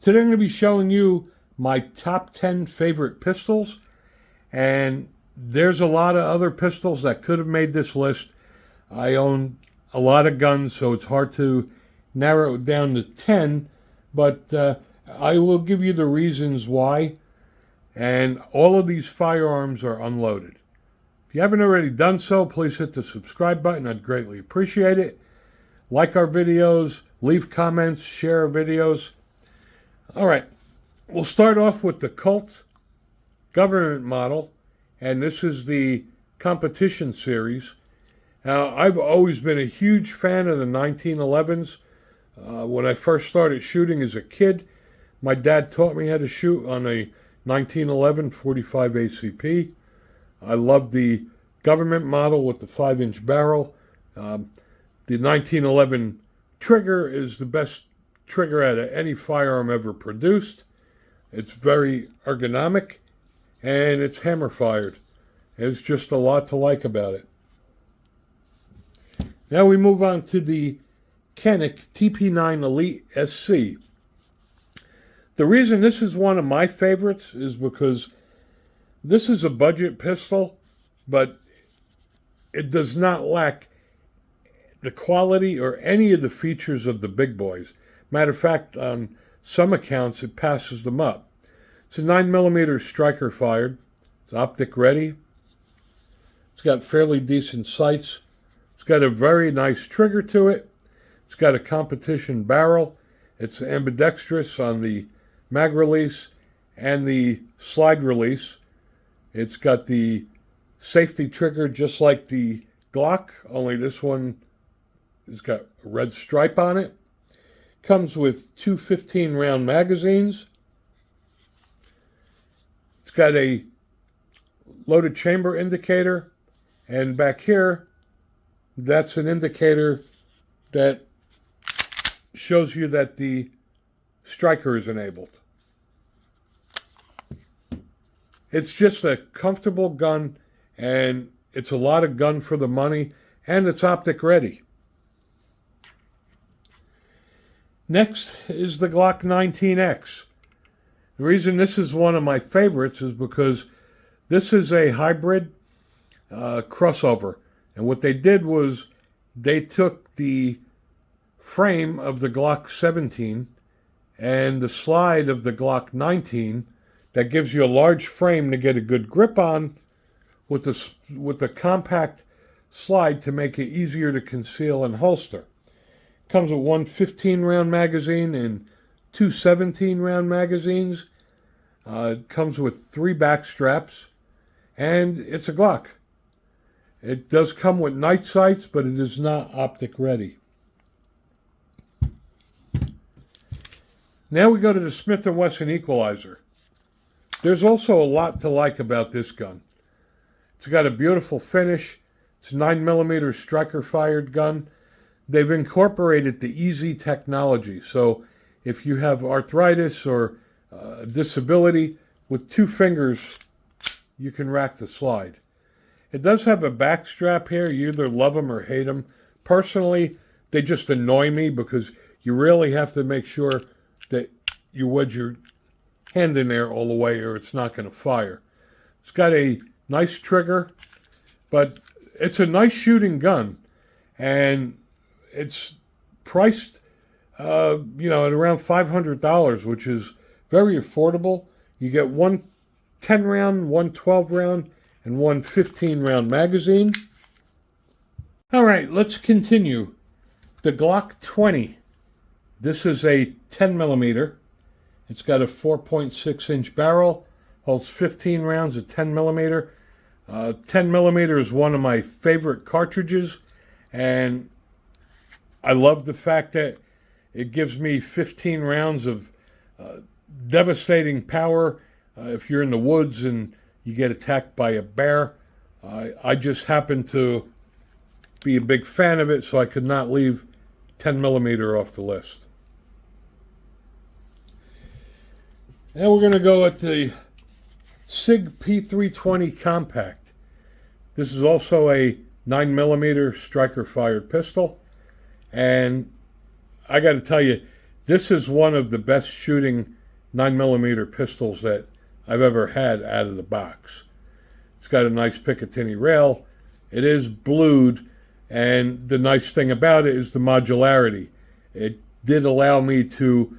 Today I'm going to be showing you my top 10 favorite pistols, and there's a lot of other pistols that could have made this list. I own a lot of guns, so it's hard to narrow it down to 10, but I will give you the reasons why, and all of these firearms are unloaded. If you haven't already done so, please hit the subscribe button. I'd greatly appreciate it. Like our videos, leave comments, share our videos. All right, we'll start off with the Colt government model, and this is the competition series. Now, I've always been a huge fan of the 1911s. When I first started shooting as a kid, my dad taught me how to shoot on a 1911 45 ACP. I love the government model with the 5-inch barrel. The 1911 trigger is the best trigger out of any firearm ever produced. It's very ergonomic, and it's hammer fired. There's just a lot to like about it. Now we move on to the Canik TP9 Elite SC. The reason this is one of my favorites is because this is a budget pistol, but it does not lack the quality or any of the features of the big boys. Matter of fact, on some accounts, it passes them up. It's a 9mm striker fired. It's optic ready. It's got fairly decent sights. It's got a very nice trigger to it. It's got a competition barrel. It's ambidextrous on the mag release and the slide release. It's got the safety trigger just like the Glock, only this one has got a red stripe on it. Comes with two 15-round magazines. It's got a loaded chamber indicator, and back here, that's an indicator that shows you that the striker is enabled. It's just a comfortable gun, and it's a lot of gun for the money, and it's optic ready. Next is the Glock 19X. The reason this is one of my favorites is because this is a hybrid crossover. And what they did was they took the frame of the Glock 17 and the slide of the Glock 19 that gives you a large frame to get a good grip on with the compact slide to make it easier to conceal and holster. Comes with one 15-round magazine and two 17-round magazines. It comes with 3 back straps, and it's a Glock. It does come with night sights, but it is not optic ready. Now we go to the Smith & Wesson Equalizer. There's also a lot to like about this gun. It's got a beautiful finish. It's a 9mm striker fired gun. They've incorporated the easy technology, so if you have arthritis or disability, with 2 fingers, you can rack the slide. It does have a back strap here. You either love them or hate them. Personally, they just annoy me because you really have to make sure that you wedge your hand in there all the way or it's not going to fire. It's got a nice trigger, but it's a nice shooting gun, and it's priced, at around $500, which is very affordable. You get one 10-round, one 12-round, and one 15-round magazine. All right, let's continue. The Glock 20. This is a 10mm. It's got a 4.6-inch barrel, holds 15 rounds of 10mm. 10mm is one of my favorite cartridges, and I love the fact that it gives me 15 rounds of devastating power if you're in the woods and you get attacked by a bear. I just happen to be a big fan of it, so I could not leave 10mm off the list. Now we're going to go at the Sig P320 Compact. This is also a 9mm striker fired pistol, and I got to tell you, This is one of the best shooting 9mm pistols that I've ever had out of the box. It's got a nice Picatinny rail. It is blued, and the nice thing about it is the modularity. It did allow me to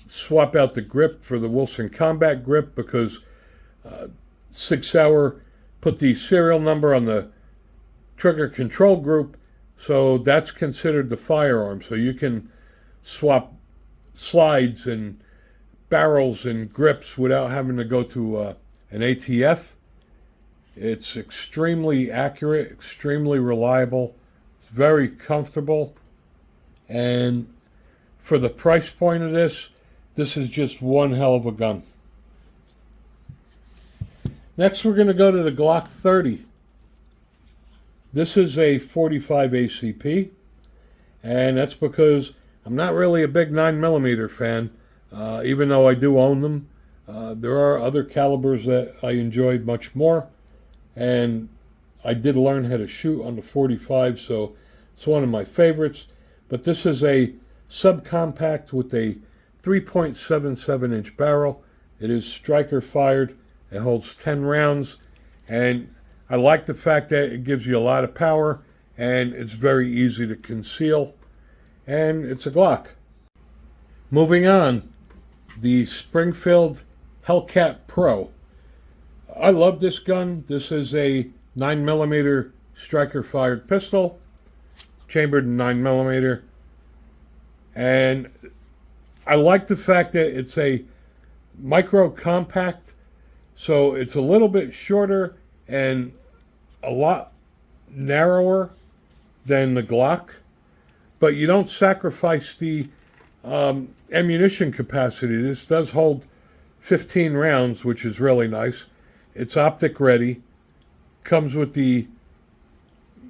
swap out the grip for the Wilson Combat grip because Sig Sauer put the serial number on the trigger control group, so that's considered the firearm. So you can swap slides and barrels and grips without having to go to an ATF. It's extremely accurate, extremely reliable. It's very comfortable. And for the price point of this is just one hell of a gun. Next, we're going to go to the Glock 30. This is a 45 ACP, and that's because I'm not really a big 9mm fan, even though I do own them. There are other calibers that I enjoyed much more, and I did learn how to shoot on the 45, so it's one of my favorites. But this is a subcompact with a 3.77-inch barrel. It is striker fired. It holds 10 rounds, and I like the fact that it gives you a lot of power, and it's very easy to conceal, and it's a Glock. Moving on, the Springfield Hellcat Pro. I love this gun. This is a 9mm striker fired pistol, chambered in 9mm, and I like the fact that it's a micro compact, so it's a little bit shorter and a lot narrower than the Glock, but you don't sacrifice the ammunition capacity. This does hold 15 rounds, which is really nice. It's optic ready, comes with the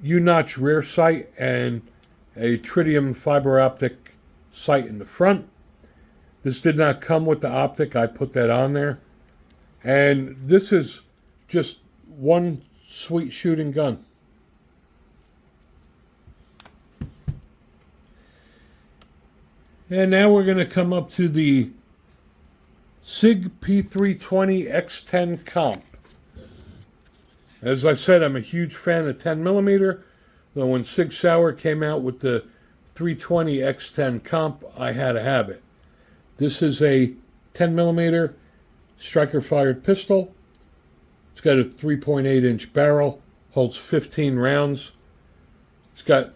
U-notch rear sight and a tritium fiber optic sight in the front. This did not come with the optic. I put that on there. And this is just one sweet shooting gun. And now we're going to come up to the Sig P320 XTen comp. As I said, I'm a huge fan of 10mm. Though when Sig Sauer came out with the 320 XTen comp, I had to have it. This is a 10mm striker fired pistol. It's got a 3.8-inch barrel, holds 15 rounds. It's got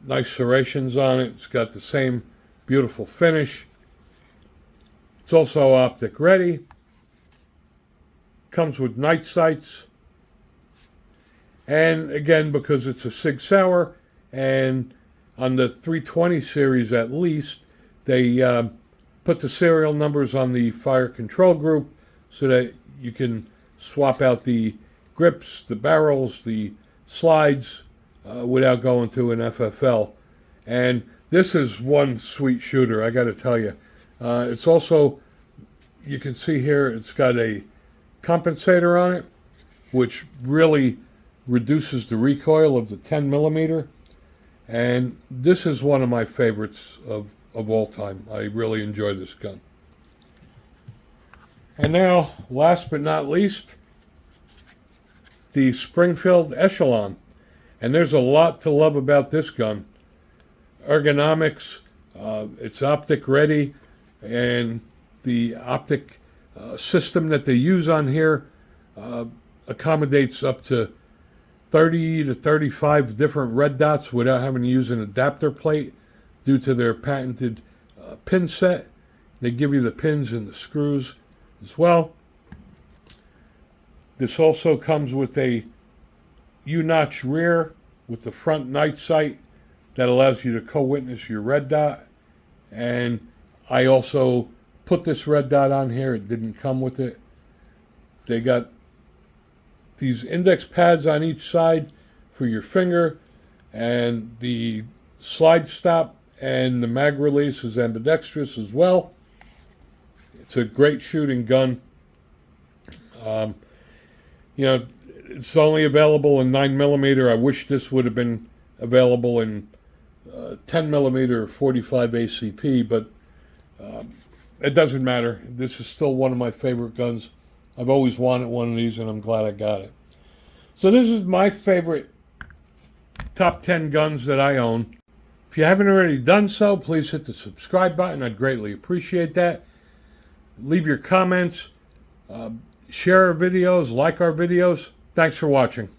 nice serrations on it. It's got the same beautiful finish. It's also optic ready. Comes with night sights. And again, because it's a Sig Sauer, and on the 320 series at least, they put the serial numbers on the fire control group so that you can swap out the grips, the barrels, the slides without going to an FFL. And this is one sweet shooter, I got to tell you. It's also, you can see here, it's got a compensator on it, which really reduces the recoil of the 10mm. And this is one of my favorites of all time. I really enjoy this gun. And now, last but not least, the Springfield Echelon. And there's a lot to love about this gun. Ergonomics, it's optic ready, and the optic system that they use on here accommodates up to 30 to 35 different red dots without having to use an adapter plate due to their patented pin set. They give you the pins and the screws as well. This also comes with a U-notch rear with the front night sight that allows you to co-witness your red dot. And I also put this red dot on here. It didn't come with it. They got these index pads on each side for your finger, and the slide stop and the mag release is ambidextrous as well. It's a great shooting gun. You know, it's only available in 9mm. I wish this would have been available in 10 millimeter 45 ACP, but it doesn't matter. This is still one of my favorite guns. I've always wanted one of these, and I'm glad I got it. So this is my favorite top 10 guns that I own. If you haven't already done so, please hit the subscribe button. I'd greatly appreciate that. Leave your comments. Share our videos. Like our videos. Thanks for watching.